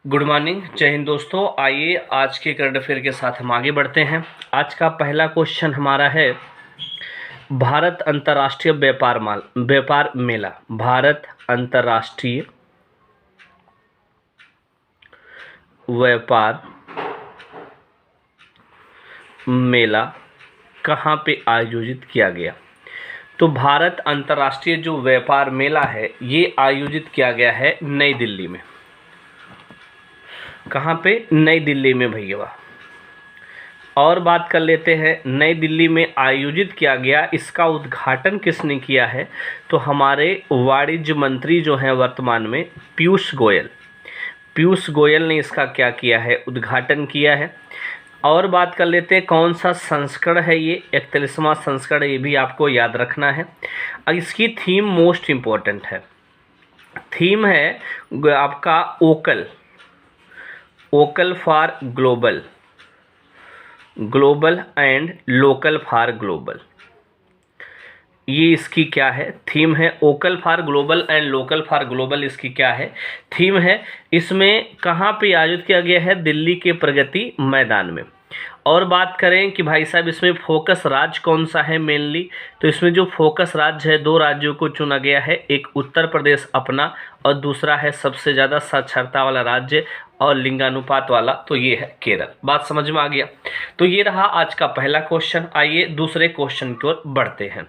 Good morning, जय हिंद दोस्तों। आइए आज के करंट अफेयर के साथ हम आगे बढ़ते हैं। आज का पहला क्वेश्चन हमारा है भारत अंतर्राष्ट्रीय व्यापार मेला। भारत अंतर्राष्ट्रीय व्यापार मेला कहाँ पे आयोजित किया गया? तो भारत अंतर्राष्ट्रीय जो व्यापार मेला है ये आयोजित किया गया है नई दिल्ली में। कहाँ पे? नई दिल्ली में भैया। और बात कर लेते हैं, नई दिल्ली में आयोजित किया गया, इसका उद्घाटन किसने किया है? तो हमारे वाणिज्य मंत्री जो हैं वर्तमान में, पीयूष गोयल ने इसका क्या किया है? उद्घाटन किया है। और बात कर लेते हैं कौन सा संस्करण है ये? 41वां संस्करण, ये भी आपको याद रखना है। अब इसकी थीम मोस्ट इम्पोर्टेंट है। थीम है आपका occult for global and local for global. ये इसकी क्या है? थीम है। Occult for global and local for global इसकी क्या है? थीम है। इसमें कहाँ पे आयोजित किया गया है? दिल्ली के प्रगति मैदान में। और बात करें कि भाई साहब इसमें फोकस राज्य कौन सा है मेनली, तो इसमें जो फोकस राज्य है, दो राज्यों को चुना गया है। एक उत्तर प्रदेश अपना और दूसरा है सबसे ज़्यादा साक्षरता वाला राज्य और लिंगानुपात वाला, तो ये है केरल। बात समझ में आ गया? तो ये रहा आज का पहला क्वेश्चन। आइए दूसरे क्वेश्चन की ओर बढ़ते हैं।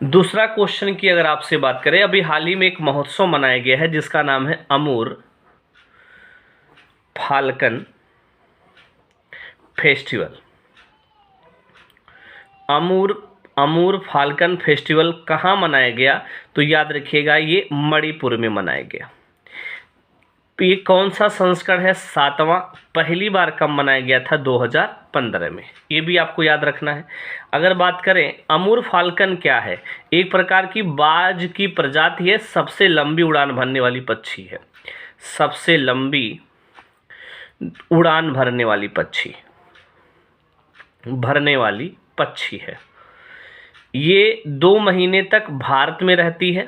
दूसरा क्वेश्चन की अगर आपसे बात करें, अभी हाल ही में एक महोत्सव मनाया गया है जिसका नाम है अमूर फाल्कन फेस्टिवल। अमूर फाल्कन फेस्टिवल कहाँ मनाया गया? तो याद रखिएगा ये मणिपुर में मनाया गया। ये कौन सा संस्करण है? 7वां। पहली बार कब मनाया गया था? 2015 में। ये भी आपको याद रखना है। अगर बात करें अमूर फाल्कन क्या है? एक प्रकार की बाज की प्रजाति है, सबसे लंबी उड़ान भरने वाली पक्षी है। सबसे लंबी उड़ान भरने वाली पक्षी है। ये 2 महीने तक भारत में रहती है,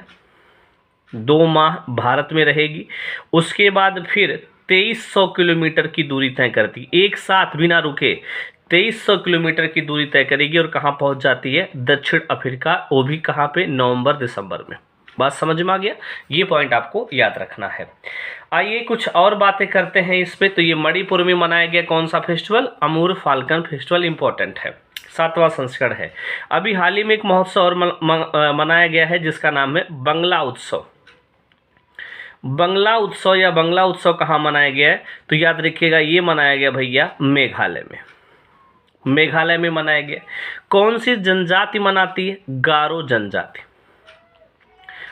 2 माह भारत में रहेगी। उसके बाद फिर 2300 किलोमीटर की दूरी तय करती, एक साथ बिना रुके 2300 किलोमीटर की दूरी तय करेगी और कहाँ पहुँच जाती है? दक्षिण अफ्रीका। वो भी कहाँ पे? नवंबर दिसंबर में। बात समझ में आ गया? ये पॉइंट आपको याद रखना है। आइए कुछ और बातें करते हैं इस पे। तो ये मणिपुर में मनाया गया कौन सा फेस्टिवल? अमूर फाल्कन फेस्टिवल इंपॉर्टेंट है, 7वां संस्करण है। अभी हाल ही में एक महोत्सव और मनाया गया है जिसका नाम है बंगला उत्सव। बंगला उत्सव कहाँ मनाया गया है? तो याद रखिएगा ये मनाया गया भैया मेघालय में मनाया गया। कौन सी जनजाति मनाती है? गारो जनजाति।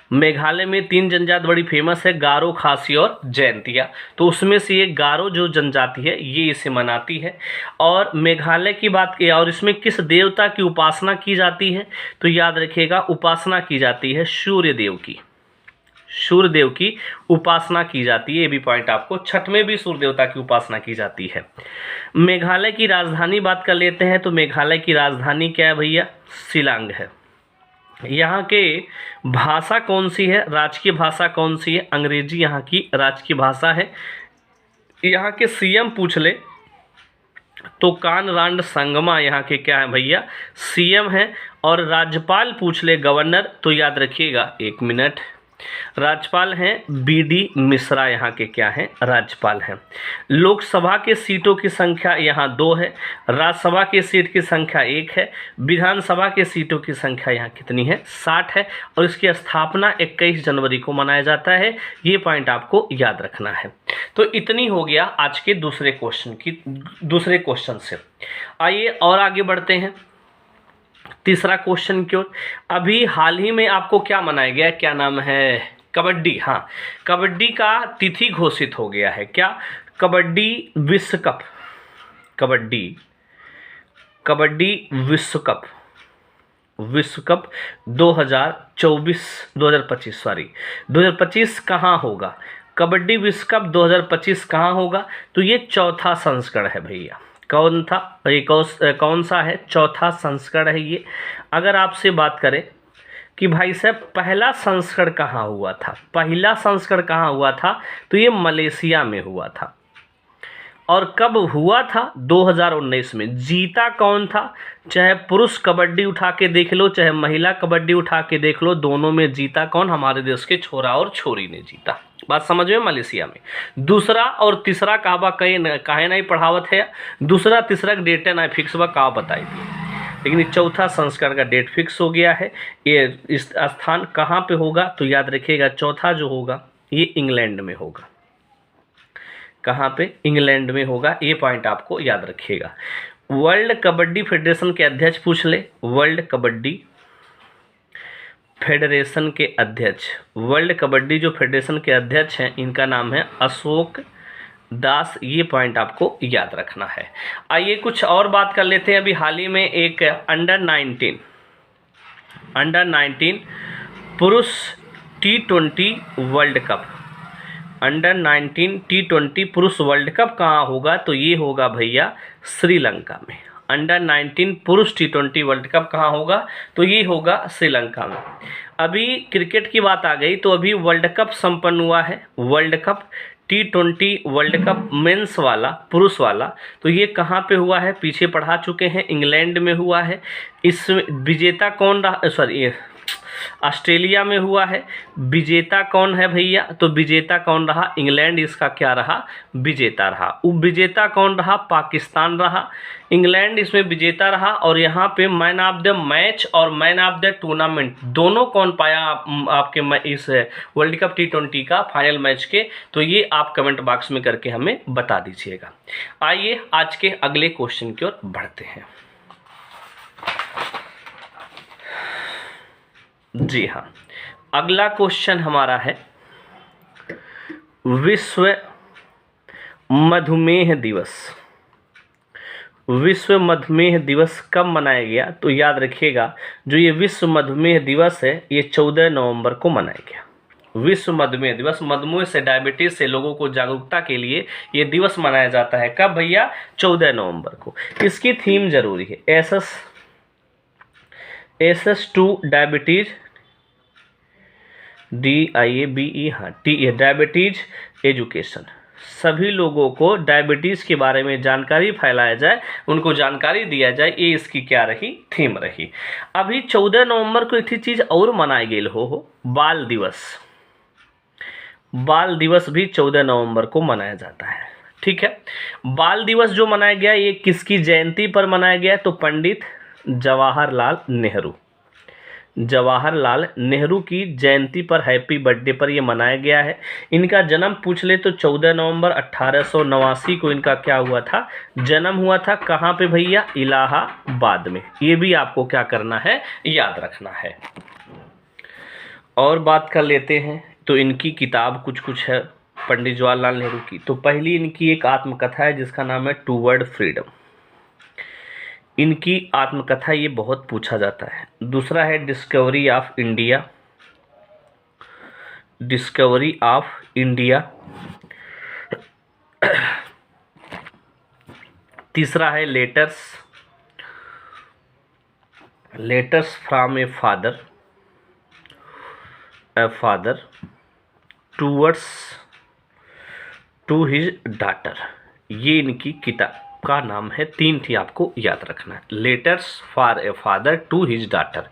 मेघालय में 3 जनजाति बड़ी फेमस है, गारो, खासी और जयंतिया। तो उसमें से ये गारो जो जनजाति है ये इसे मनाती है। और मेघालय की बात की, और इसमें किस देवता की उपासना की जाती है? तो याद रखिएगा उपासना की जाती है सूर्यदेव की उपासना की जाती है। ये भी पॉइंट आपको, छठ में भी सूर्य देवता की उपासना की जाती है। मेघालय की राजधानी बात कर लेते हैं। तो मेघालय की राजधानी क्या है भैया? शिलांग है। यहाँ के भाषा कौन सी है? राजकीय भाषा कौन सी है? अंग्रेजी यहाँ की राजकीय भाषा है। यहाँ के सीएम पूछ ले तो कानराड संगमा यहाँ के क्या है भैया? सीएम है। और राज्यपाल पूछ ले, गवर्नर, तो याद रखिएगा, 1 मिनट, राज्यपाल हैं बीडी मिश्रा, यहाँ के क्या हैं? राज्यपाल हैं। लोकसभा के सीटों की संख्या यहाँ 2 है, राज्यसभा के सीट की संख्या 1 है, विधानसभा के सीटों की संख्या यहाँ कितनी है? 60 है। और इसकी स्थापना 21 जनवरी को मनाया जाता है। ये पॉइंट आपको याद रखना है। तो इतनी हो गया आज के दूसरे क्वेश्चन से। आइए और आगे बढ़ते हैं तीसरा क्वेश्चन की ओर। अभी हाल ही में आपको क्या मनाया गया? क्या नाम है? कबड्डी। हाँ, कबड्डी का तिथि घोषित हो गया है। क्या? कबड्डी विश्व कप। कबड्डी विश्व कप 2025 कहाँ होगा? कबड्डी विश्व कप 2025 कहाँ होगा? तो ये चौथा संस्करण है भैया। कौन सा है? चौथा संस्करण है ये। अगर आपसे बात करें कि भाई साहब पहला संस्करण कहाँ हुआ था, पहला संस्करण कहाँ हुआ था, तो ये मलेशिया में हुआ था। और कब हुआ था, 2019 में। जीता कौन था, चाहे पुरुष कबड्डी उठा के देख लो, चाहे महिला कबड्डी उठा के देख लो, दोनों में जीता कौन, हमारे देश के छोरा और छोरी ने जीता। बात समझ में, मलेशिया में। दूसरा और तीसरा कहवा काहे नहीं पढ़ावत है, दूसरा तीसरा डेट नहीं फिक्स हुआ, कहा बताई थी, लेकिन चौथा संस्करण का डेट फिक्स हो गया है। ये इस स्थान कहाँ पे होगा, तो याद रखिएगा चौथा जो होगा ये इंग्लैंड में होगा। कहाँ पे, इंग्लैंड में होगा, ये पॉइंट आपको याद रखिएगा। वर्ल्ड कबड्डी फेडरेशन के अध्यक्ष पूछ ले, वर्ल्ड कबड्डी फेडरेशन के अध्यक्ष, वर्ल्ड कबड्डी जो फेडरेशन के अध्यक्ष हैं इनका नाम है अशोक दास, ये पॉइंट आपको याद रखना है। आइए कुछ और बात कर लेते हैं। अभी हाल ही में एक अंडर 19 पुरुष T20 world cup, under 19 T20 पुरुष वर्ल्ड कप कहाँ होगा, तो ये होगा भैया श्रीलंका में। अंडर 19 पुरुष T20 वर्ल्ड कप कहाँ होगा, तो ये होगा श्रीलंका में। अभी क्रिकेट की बात आ गई तो अभी वर्ल्ड कप संपन्न हुआ है, world cup T20 world cup men's वाला, पुरुष वाला, तो ये कहाँ पे हुआ है, पीछे पढ़ा चुके हैं, इंग्लैंड में हुआ है। इसमें विजेता कौन रहा, सॉरी ऑस्ट्रेलिया में हुआ है। विजेता कौन है भैया, तो विजेता कौन रहा, इंग्लैंड इसका क्या रहा, विजेता रहा। उप विजेता कौन रहा, पाकिस्तान रहा। इंग्लैंड इसमें विजेता रहा। और यहाँ पे मैन ऑफ द मैच और मैन ऑफ द टूर्नामेंट दोनों कौन पाया आपके इस वर्ल्ड कप T20 का फाइनल मैच के, तो ये आप कमेंट बॉक्स में करके हमें बता दीजिएगा। आइए आज के अगले क्वेश्चन की ओर बढ़ते हैं। जी हाँ, अगला क्वेश्चन हमारा है विश्व मधुमेह दिवस। विश्व मधुमेह दिवस कब मनाया गया, तो याद रखिएगा जो ये विश्व मधुमेह दिवस है ये 14 नवंबर को मनाया गया। विश्व मधुमेह दिवस, मधुमेह से, डायबिटीज से लोगों को जागरूकता के लिए ये दिवस मनाया जाता है। कब भैया, 14 नवंबर को। इसकी थीम जरूरी है, SS2 डायबिटीज, DIABE, हाँ टी, डायबिटीज एजुकेशन। सभी लोगों को डायबिटीज़ के बारे में जानकारी फैलाया जाए, उनको जानकारी दिया जाए, ये इसकी क्या रही, थीम रही। अभी 14 नवंबर को एक चीज़ और मनाई गई हो बाल दिवस। बाल दिवस भी 14 नवंबर को मनाया जाता है, ठीक है। बाल दिवस जो मनाया गया ये किसकी जयंती पर मनाया गया, तो पंडित जवाहरलाल नेहरू, जवाहरलाल नेहरू की जयंती पर, हैप्पी बर्थडे पर ये मनाया गया है। इनका जन्म पूछ ले तो 14 नवंबर 1889 को इनका क्या हुआ था, जन्म हुआ था। कहाँ पे भैया, इलाहाबाद में। ये भी आपको क्या करना है, याद रखना है। और बात कर लेते हैं तो इनकी किताब कुछ है पंडित जवाहरलाल नेहरू की। तो पहली इनकी एक आत्मकथा है जिसका नाम है टूवर्ड फ्रीडम। इनकी आत्मकथा ये बहुत पूछा जाता है। दूसरा है discovery of India, discovery of India. तीसरा है letters, letters from a father towards to his daughter. ये इनकी किताब का नाम है। 3 थी आपको याद रखना है, letters for a father to his daughter,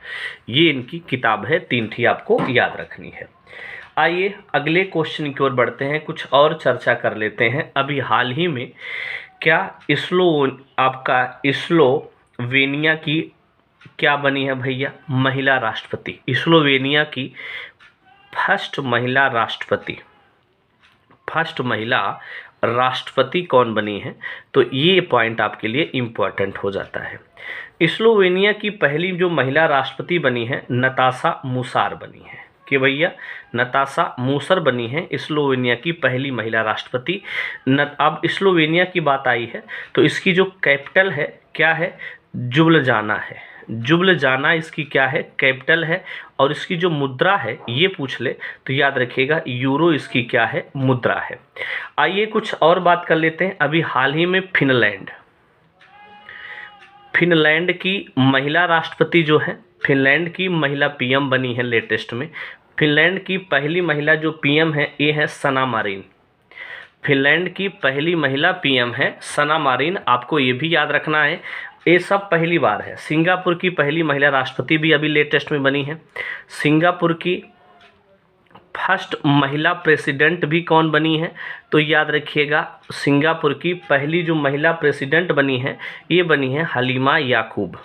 ये इनकी किताब है। 3 थी आपको याद रखनी है। आइए अगले क्वेश्चन की ओर बढ़ते हैं, कुछ और चर्चा कर लेते हैं। अभी हाल ही में क्या स्लोवेनिया की क्या बनी है भैया, महिला राष्ट्रपति। स्लोवेनिया की फर्स्ट महिला राष्ट्रपति कौन बनी है, तो ये पॉइंट आपके लिए इम्पोर्टेंट हो जाता है। स्लोवेनिया की पहली जो महिला राष्ट्रपति बनी है नताशा मूसार बनी है, कि भैया नताशा मूसर बनी है स्लोवेनिया की पहली महिला राष्ट्रपति। अब स्लोवेनिया की बात आई है तो इसकी जो कैपिटल है क्या है, जुब्लजाना है। जुब्लजाना इसकी क्या है, कैपिटल है। और इसकी जो मुद्रा है ये पूछ ले तो याद रखिएगा यूरो इसकी क्या है, मुद्रा है। आइए कुछ और बात कर लेते हैं। अभी हाल ही में फिनलैंड की महिला राष्ट्रपति जो है, फिनलैंड की महिला पीएम बनी है लेटेस्ट में। फिनलैंड की पहली महिला जो पीएम है ये है सना मारिन। फिनलैंड की पहली महिला पीएम है सना मारिन, आपको ये भी याद रखना है। ये सब पहली बार है। सिंगापुर की पहली महिला राष्ट्रपति भी अभी लेटेस्ट में बनी है। सिंगापुर की फर्स्ट महिला प्रेसिडेंट भी कौन बनी है, तो याद रखिएगा सिंगापुर की पहली जो महिला प्रेसिडेंट बनी है ये बनी है हलीमा याकूब।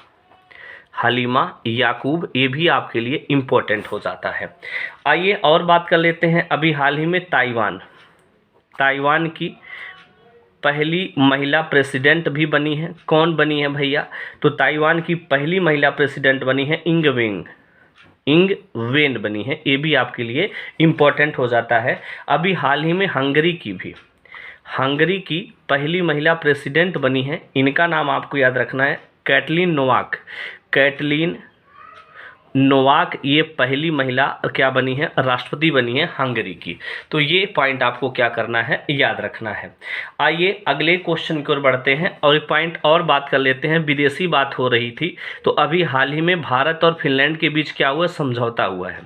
हलीमा याकूब, ये भी आपके लिए इम्पोर्टेंट हो जाता है। आइए और बात कर लेते हैं। अभी हाल ही में ताइवान की पहली महिला प्रेसिडेंट भी बनी है। कौन बनी है भैया, तो ताइवान की पहली महिला प्रेसिडेंट बनी है इंग वेन बनी है। ये भी आपके लिए इम्पोर्टेंट हो जाता है। अभी हाल ही में हंगरी की पहली महिला प्रेसिडेंट बनी है। इनका नाम आपको याद रखना है कैटलीन नोवाक। ये पहली महिला क्या बनी है, राष्ट्रपति बनी है हंगरी की। तो ये पॉइंट आपको क्या करना है, याद रखना है। आइए अगले क्वेश्चन की ओर बढ़ते हैं और एक पॉइंट और बात कर लेते हैं। विदेशी बात हो रही थी, तो अभी हाल ही में भारत और फिनलैंड के बीच क्या हुआ, समझौता हुआ है।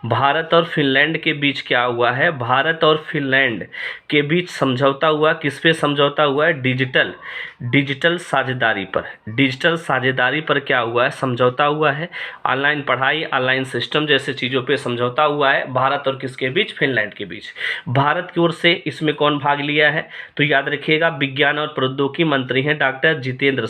भारत और फिनलैंड के बीच क्या हुआ है, भारत और फिनलैंड के बीच समझौता हुआ। किस पे समझौता हुआ है, डिजिटल साझेदारी पर। डिजिटल साझेदारी पर क्या हुआ है, समझौता हुआ है। ऑनलाइन पढ़ाई, ऑनलाइन सिस्टम जैसे चीज़ों पे समझौता हुआ है भारत और किसके बीच, फिनलैंड के बीच। भारत की ओर से इसमें कौन भाग लिया है, तो याद रखिएगा विज्ञान और प्रौद्योगिकी मंत्री हैं डॉक्टर जितेंद्र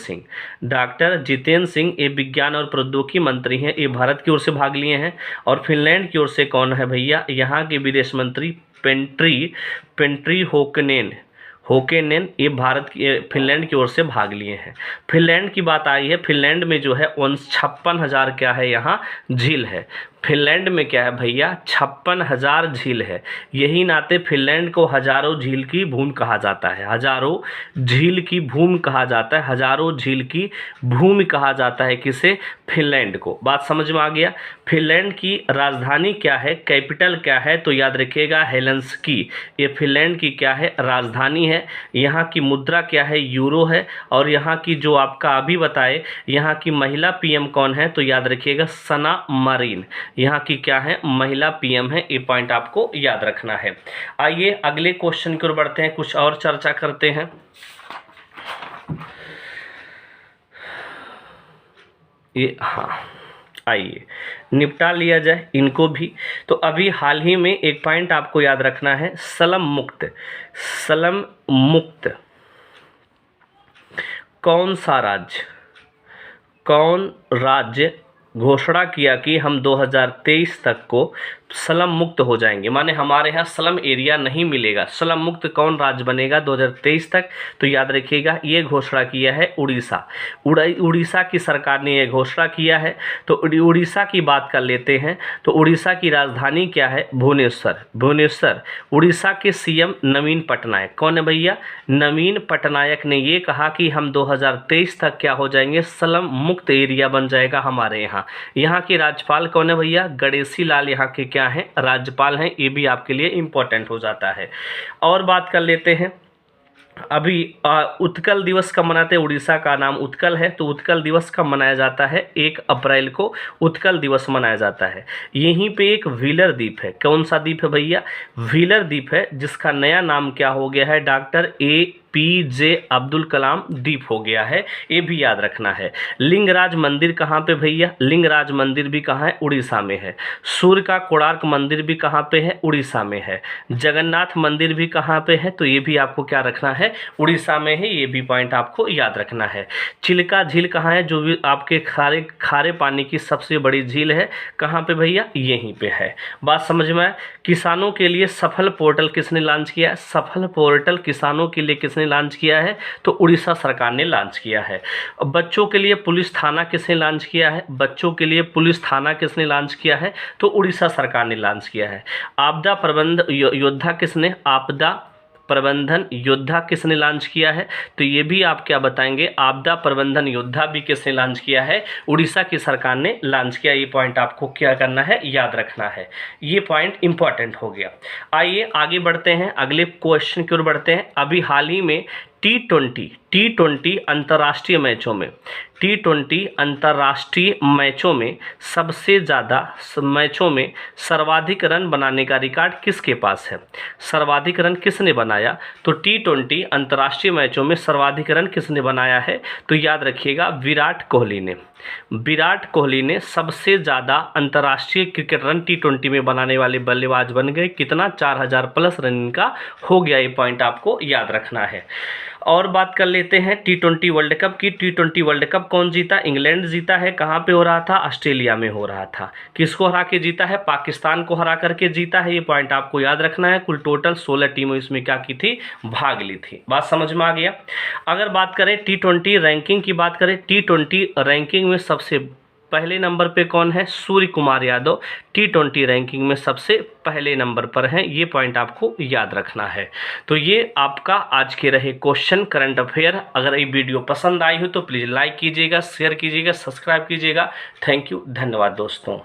सिंह। ये विज्ञान और प्रौद्योगिकी मंत्री हैं, ये भारत की ओर से भाग लिए हैं। और फिनलैंड की ओर से कौन है भैया, यहाँ के विदेश मंत्री पेंट्री होकेनेन, ये फिनलैंड की ओर से भाग लिए हैं। फिनलैंड की बात आई है, फिनलैंड में जो है 56,000 क्या है यहाँ झील है। फिनलैंड में क्या है भैया, 56,000 झील है। यही नाते फिनलैंड को हजारों झील की भूमि कहा जाता है। हजारों झील की भूमि कहा जाता है। हजारों झील की भूमि कहा जाता है किसे, फिनलैंड को। बात समझ में आ गया। फिनलैंड की राजधानी क्या है, कैपिटल क्या है, तो याद रखिएगा हेलसिंकी। ये फिनलैंड की क्या है, राजधानी है। यहाँ की मुद्रा क्या है, यूरो है। और यहाँ की जो आपका अभी बताए यहाँ की महिला पीएम कौन है, तो याद रखिएगा सना मारिन। यहाँ की क्या है, महिला पीएम है। ये पॉइंट आपको याद रखना है। आइए अगले क्वेश्चन की ओर बढ़ते हैं, कुछ और चर्चा करते हैं। ये हाँ, आइए निपटा लिया जाए इनको भी। तो अभी हाल ही में एक पॉइंट आपको याद रखना है, सलम मुक्त कौन राज्य घोषणा किया कि हम 2023 तक को स्लम मुक्त हो जाएंगे, माने हमारे यहाँ स्लम एरिया नहीं मिलेगा। स्लम मुक्त कौन राज्य बनेगा 2023 तक, तो याद रखिएगा ये घोषणा किया है उड़ीसा की सरकार ने ये घोषणा किया है। तो उड़ीसा की बात कर लेते हैं। तो उड़ीसा की राजधानी क्या है, भुवनेश्वर। उड़ीसा के सीएम नवीन पटनायक। कौन है भैया, नवीन पटनायक ने ये कहा कि हम 2023 तक क्या हो जाएंगे, स्लम मुक्त एरिया बन जाएगा हमारे यहाँ। यहाँ के राज्यपाल कौन है भैया, गणेशी लाल यहाँ के क्या हैं, राज्यपाल हैं। ये भी आपके लिए इम्पोर्टेंट हो जाता है। और बात कर लेते हैं, अभी उत्कल दिवस कब मनाते हैं, उड़ीसा का नाम उत्कल है। तो उत्कल दिवस कब मनाया जाता है, 1 अप्रैल को उत्कल दिवस मनाया जाता है। यहीं पे एक व्हीलर द्वीप है। कौन सा द्वीप है भैया, व्हीलर द्वीप है, जिसका नया नाम क्या हो गया है, डॉक्टर APJ अब्दुल कलाम द्वीप हो गया है। ये भी याद रखना है। लिंगराज मंदिर कहाँ पे भैया, लिंगराज मंदिर भी कहाँ है, उड़ीसा में है। सूर्य का कोणार्क मंदिर भी कहाँ पे है, उड़ीसा में है। जगन्नाथ मंदिर भी कहाँ पे है, तो ये भी आपको क्या रखना है, उड़ीसा में है। ये भी पॉइंट आपको याद रखना है। चिल्का झील कहाँ है, जो भी आपके खारे पानी की सबसे बड़ी झील है, कहाँ पे भैया, यहीं पे है। बात समझ में आए। किसानों के लिए सफल पोर्टल किसने लॉन्च किया है, सफल पोर्टल किसानों के लिए किसने लॉन्च किया है, तो उड़ीसा सरकार ने लॉन्च किया है। बच्चों के लिए पुलिस थाना किसने लॉन्च किया है, बच्चों के लिए पुलिस थाना किसने लॉन्च किया है, तो उड़ीसा सरकार ने लॉन्च किया है। आपदा प्रबंधन योद्धा किसने, आपदा प्रबंधन योद्धा किसने लॉन्च किया है, तो ये भी आप क्या बताएंगे, आपदा प्रबंधन योद्धा भी किसने लॉन्च किया है, उड़ीसा की सरकार ने लॉन्च किया। ये पॉइंट आपको क्या करना है, याद रखना है। ये पॉइंट इंपॉर्टेंट हो गया। आइए आगे बढ़ते हैं, अगले क्वेश्चन की ओर बढ़ते हैं। अभी हाल ही में टी20 अंतर्राष्ट्रीय मैचों में टी20 अंतर्राष्ट्रीय मैचों में सबसे ज़्यादा मैचों में सर्वाधिक रन बनाने का रिकॉर्ड किसके पास है? सर्वाधिक रन किसने बनाया? तो टी20 अंतर्राष्ट्रीय मैचों में सर्वाधिक रन किसने बनाया है? तो याद रखिएगा विराट कोहली ने। विराट कोहली ने सबसे ज़्यादा अंतर्राष्ट्रीय क्रिकेट रन टी20 में बनाने वाले बल्लेबाज बन गए। कितना? 4000 प्लस रन इनका हो गया। ये पॉइंट आपको याद रखना है। और बात कर लेते हैं टी20 वर्ल्ड कप की। टी20 वर्ल्ड कप कौन जीता? इंग्लैंड जीता है। कहाँ पे हो रहा था? ऑस्ट्रेलिया में हो रहा था। किसको हरा के जीता है? पाकिस्तान को हरा करके जीता है। ये पॉइंट आपको याद रखना है। कुल टोटल 16 टीमों इसमें क्या की थी? भाग ली थी। बात समझ में आ गया। अगर बात करें टी20 रैंकिंग की, बात करें टी20 रैंकिंग में सबसे पहले नंबर पे कौन है? सूर्य कुमार यादव टी20 रैंकिंग में सबसे पहले नंबर पर हैं। ये पॉइंट आपको याद रखना है। तो ये आपका आज के रहे क्वेश्चन करंट अफेयर। अगर ये वीडियो पसंद आई हो तो प्लीज़ लाइक कीजिएगा, शेयर कीजिएगा, सब्सक्राइब कीजिएगा। थैंक यू, धन्यवाद दोस्तों।